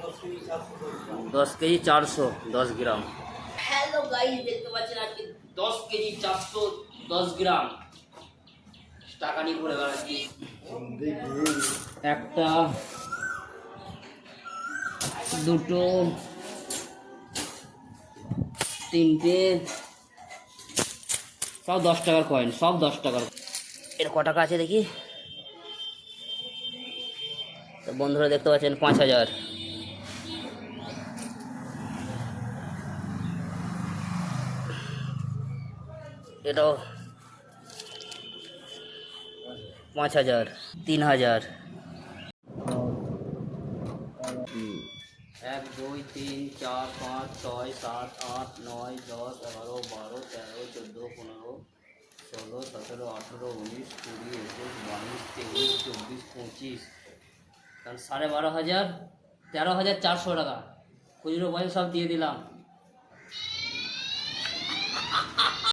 10 KG 410 গ্রাম। Hello guys, দেখতে পাচ্ছেন আজকে 10 কেজি 410 গ্রাম টাকা নিয়ে ঘুরে বেড়াচ্ছি। একটা, দুটো, তিনটে, সব 10 টাকার কয়েন, সব 10 টাকার। এর ক টাকা আছে দেখি। তো বন্ধুরা দেখতে পাচ্ছেন 5000। এটাও 5000, 3000, 1 2 3 4 5 6 7 8 9 10 11 12 13 14 15 16 17 18 19 20 21 22 23 24 25, কারণ 12,500, 13,400 টাকা খুচরো পয়সা সব দিয়ে দিলাম।